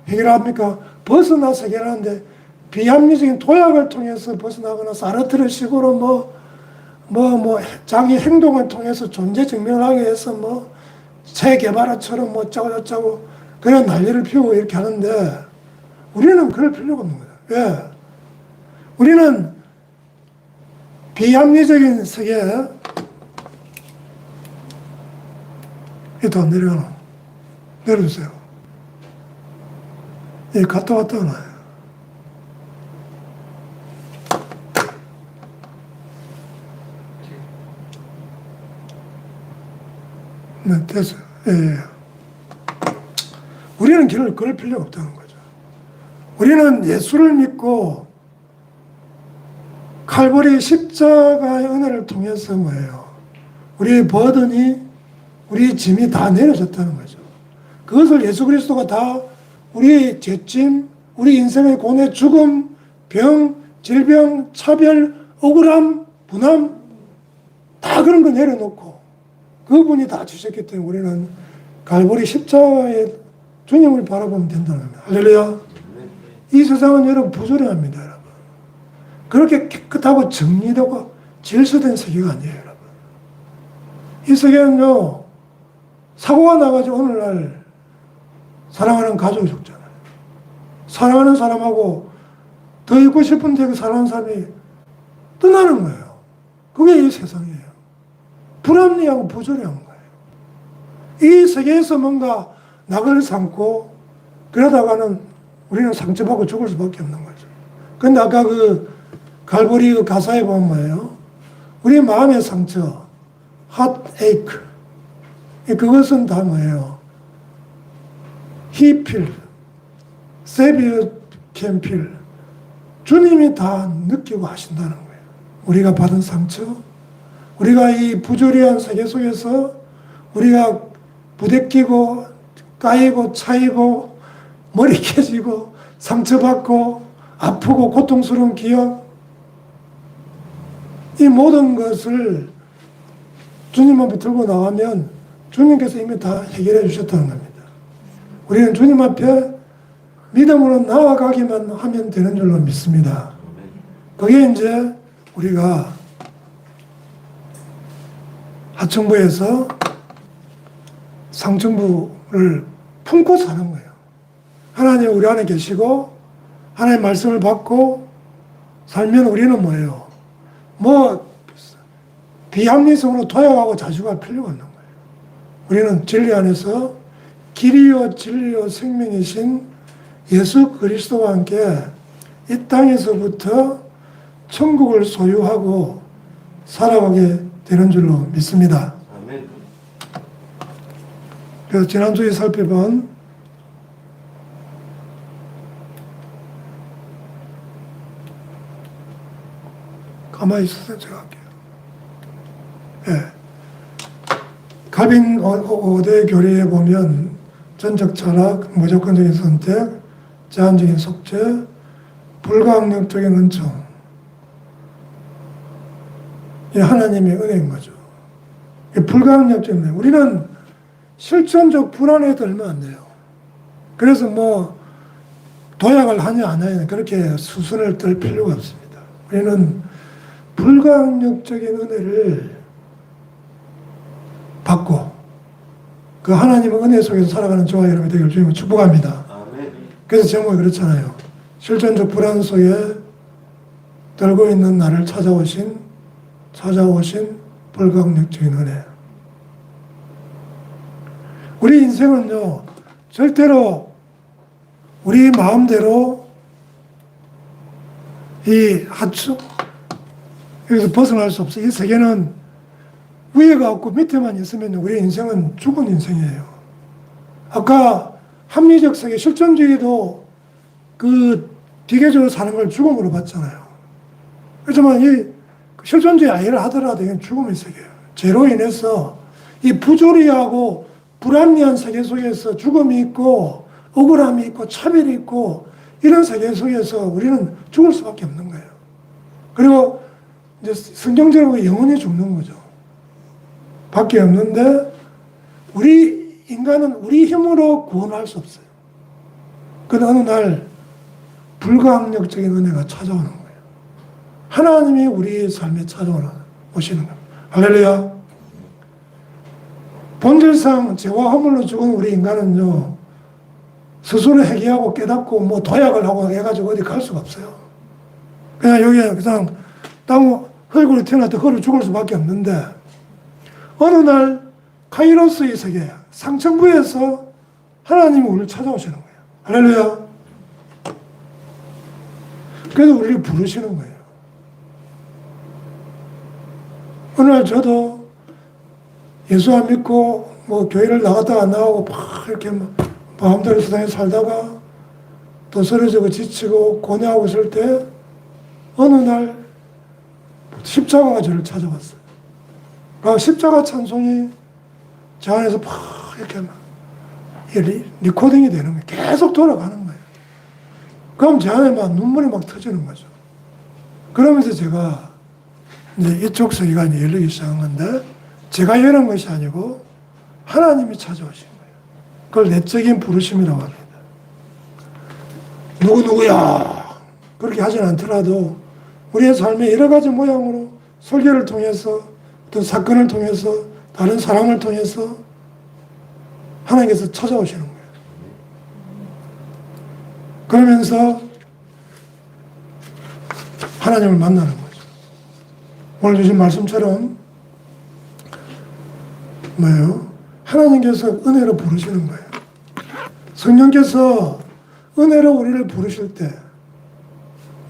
해결합니까? 벗어나서 해결하는데 비합리적인 도약을 통해서 벗어나거나 사르트르 식으로 자기 행동을 통해서 존재 증명을 하게 해서 재개발화처럼 짜고 그런 난리를 피우고 이렇게 하는데 우리는 그럴 필요가 없는 거예요. 왜? 우리는 비합리적인 세계, 이더 내려주세요. 예, 갔다 왔다 하나요? 네, 됐어요. 예. 우리는 길을 걸을 필요가 없다는 거죠. 우리는 예수를 믿고 칼보리 십자가의 은혜를 통해서 뭐예요? 우리의 버든이, 우리의 짐이 다 내려졌다는 거죠. 그것을 예수 그리스도가 다 우리의 죄짐, 우리 인생의 고뇌, 죽음, 병, 질병, 차별, 억울함, 분함, 다 그런 거 내려놓고 그분이 다 주셨기 때문에 우리는 갈보리 십자가의 주님을 바라보면 된다는 겁니다. 할렐루야. 이 세상은 여러분 부조리합니다, 여러분. 그렇게 깨끗하고 정리되고 질서된 세계가 아니에요, 여러분. 이 세계는요, 사고가 나가지고 오늘날 사랑하는 가족이 죽잖아요. 사랑하는 사람하고 더 있고 싶은데 그 사랑하는 사람이 떠나는 거예요. 그게 이 세상이에요. 불합리하고 부조리한 거예요. 이 세계에서 뭔가 낙을 삼고 그러다가는 우리는 상처받고 죽을 수밖에 없는 거죠. 근데 아까 그 갈보리 그 가사에 보면 뭐예요? 우리 마음의 상처, heartache. 그것은 다 뭐예요? He feel, Savior can feel. 주님이 다 느끼고 하신다는 거예요. 우리가 받은 상처, 우리가 이 부조리한 세계 속에서 우리가 부대끼고 까이고 차이고 머리 깨지고 상처받고 아프고 고통스러운 기억, 이 모든 것을 주님 앞에 들고 나가면 주님께서 이미 다 해결해 주셨다는 겁니다. 우리는 주님 앞에 믿음으로 나아가기만 하면 되는 줄로 믿습니다. 그게 이제 우리가 하층부에서 상층부를 품고 사는 거예요. 하나님 우리 안에 계시고 하나님의 말씀을 받고 살면 우리는 뭐예요? 비합리성으로 도약하고 자주갈 필요가 없는 거예요. 우리는 진리 안에서 길이요 진리요 생명이신 예수 그리스도와 함께 이 땅에서부터 천국을 소유하고 살아가게 되는 줄로 믿습니다. 아멘. 그래서 지난주에 살펴본 가만히 있으세요. 제가 할게요. 예. 갈빈 5대 교리에 보면 전적 철학, 무조건적인 선택, 제한적인 속죄, 불가항력적인 은총. 이 하나님의 은혜인 거죠. 불가항력적인 은혜. 우리는 실존적 불안에 들면 안 돼요. 그래서 도약을 하냐 안 하냐 그렇게 수순을 뜰 필요가 없습니다. 우리는 불가항력적인 은혜를 받고 그 하나님의 은혜 속에서 살아가는 저와 여러분이 되기를 주님을 축복합니다. 아멘. 그래서 제목이 그렇잖아요. 실존적 불안 속에 떨고 있는 나를 찾아오신 불가항력적인 은혜. 우리 인생은요, 절대로 우리 마음대로 이 하층, 여기서 벗어날 수 없어요. 이 세계는 위에가 없고 밑에만 있으면 우리 인생은 죽은 인생이에요. 아까 합리적 세계, 실존주의도 그 기계적으로 사는 걸 죽음으로 봤잖아요. 그렇지만 실존주의 아이를 하더라도 이건 죽음의 세계예요. 죄로 인해서 이 부조리하고 불합리한 세계 속에서 죽음이 있고 억울함이 있고 차별이 있고 이런 세계 속에서 우리는 죽을 수밖에 없는 거예요. 그리고 이제 성경적으로 영원히 죽는 거죠. 밖에 없는데 우리 인간은 우리 힘으로 구원할 수 없어요. 그런데 어느 날 불가항력적인 은혜가 찾아오는 거예요. 하나님이 우리 삶에 오시는 거예요. 할렐루야. 본질상 죄와 허물로 죽은 우리 인간은요, 스스로 회개하고 깨닫고 뭐 도약을 하고 해가지고 어디 갈 수가 없어요. 그냥 여기 그냥 땅 흙으로 태어났다 흙으로 죽을 수밖에 없는데, 어느 날 카이로스의 세계, 상층부에서 하나님이 우리를 찾아오시는 거예요. 할렐루야. 그래서 우리를 부르시는 거예요. 어느 날 저도 예수 안 믿고 뭐 교회를 나갔다가 안 나오고 막 이렇게 마음대로 세상에 살다가 또 쓰러지고 지치고 고뇌하고 있을 때 어느 날 십자가가 저를 찾아왔어요. 그 십자가 찬송이 제 안에서 막 이렇게 막 리코딩이 되는 거예요. 계속 돌아가는 거예요. 그럼 제 안에 막 눈물이 막 터지는 거죠. 그러면서 제가 이제 이쪽 세계가 열리기 시작한 건데, 제가 여는 것이 아니고 하나님이 찾아오신 거예요. 그걸 내적인 부르심이라고 합니다. 누구야 그렇게 하진 않더라도 우리의 삶의 여러 가지 모양으로 설교를 통해서, 어떤 사건을 통해서, 다른 사람을 통해서 하나님께서 찾아오시는 거예요. 그러면서 하나님을 만나는 거죠. 오늘 주신 말씀처럼 뭐예요? 하나님께서 은혜로 부르시는 거예요. 성령께서 은혜로 우리를 부르실 때,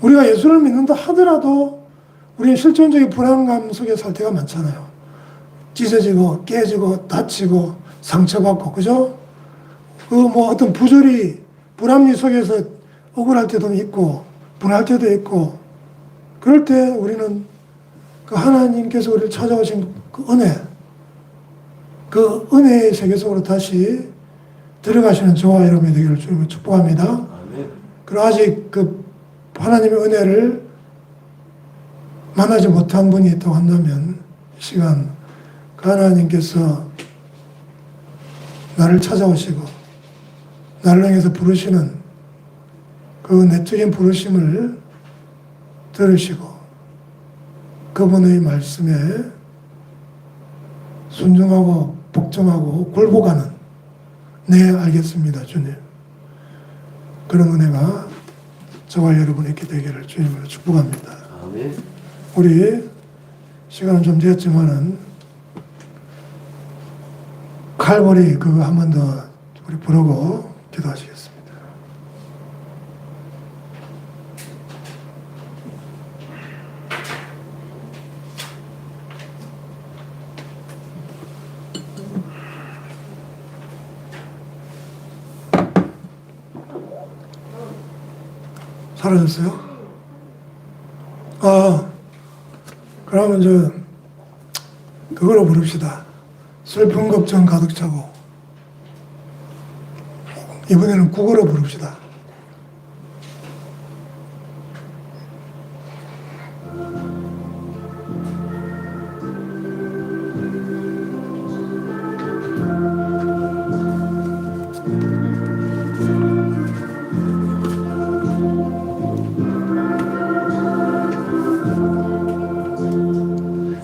우리가 예수를 믿는다 하더라도 우리는 실존적인 불안감 속에 살 때가 많잖아요. 찢어지고 깨지고 다치고 상처받고, 그죠? 그 뭐 어떤 부조리, 불합리 속에서 억울할 때도 있고 분할 때도 있고, 그럴 때 우리는 그 하나님께서 우리를 찾아오신 그 은혜, 그 은혜의 세계 속으로 다시 들어가시는 저와 여러분이 되기를 주님을 축복합니다. 그리고 아직 그 하나님의 은혜를 만나지 못한 분이 있다고 한다면, 이 시간 그 하나님께서 나를 찾아오시고 나를 향해서 부르시는 그 내적인 부르심을 들으시고 그분의 말씀에 순종하고 복종하고 굴복하는, 네 알겠습니다 주님, 그런 은혜가 저와 여러분에게 되기를 주님으로 축복합니다. 아멘. 우리 시간은 좀 되었지만은 칼보리 그거 한 번 더 우리 부르고 기도하시겠습니다. 사라졌어요? 그러면 그걸로 부릅시다. 슬픈 걱정 가득 차고. 이번에는 국어로 부릅시다.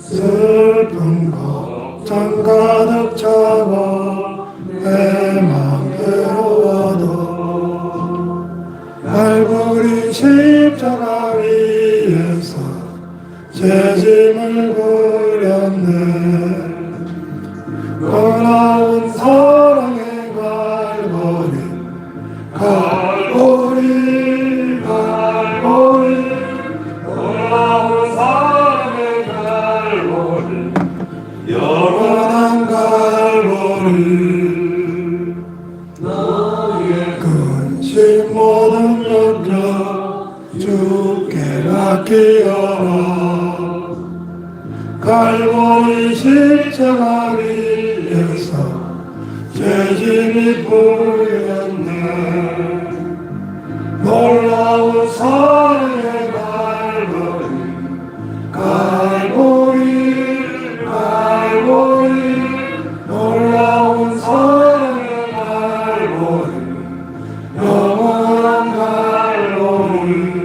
슬픈 걱정 가득 차고 내 맘 괴로워도 갈고리 십자가 위에서 제 짐을 부렸네. 놀라운 사랑의 갈고리, 갈고리, 갈고리, 놀라운 사랑의 갈고리, 영원한 갈고리, 나의 근심 모든 걱정 주께 맡기어라. 갈보리 십자가 위에서 죄짐이 풀렸네. 놀라운 사랑의 갈보리 갈보리 놀라운 사랑의 갈보리 영원한 갈보리.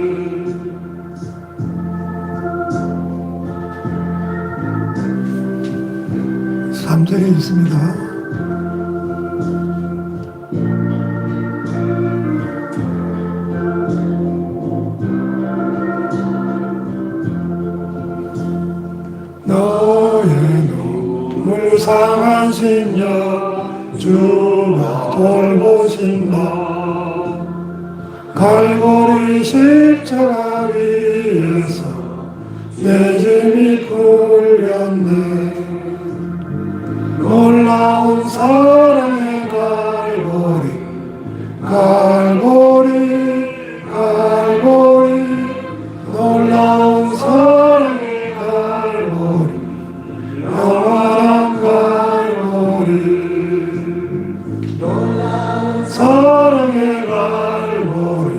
3절에 있습니다. 너의 눈물 상한 심령 주가 돌보신다. 갈보리 십자가 위에서 내 짐이 풀렸네. 놀라운 사랑의 갈보리 갈보리 갈보리 놀라운 사랑의 갈보리 영원한 갈보리 놀라운 사랑의 갈보리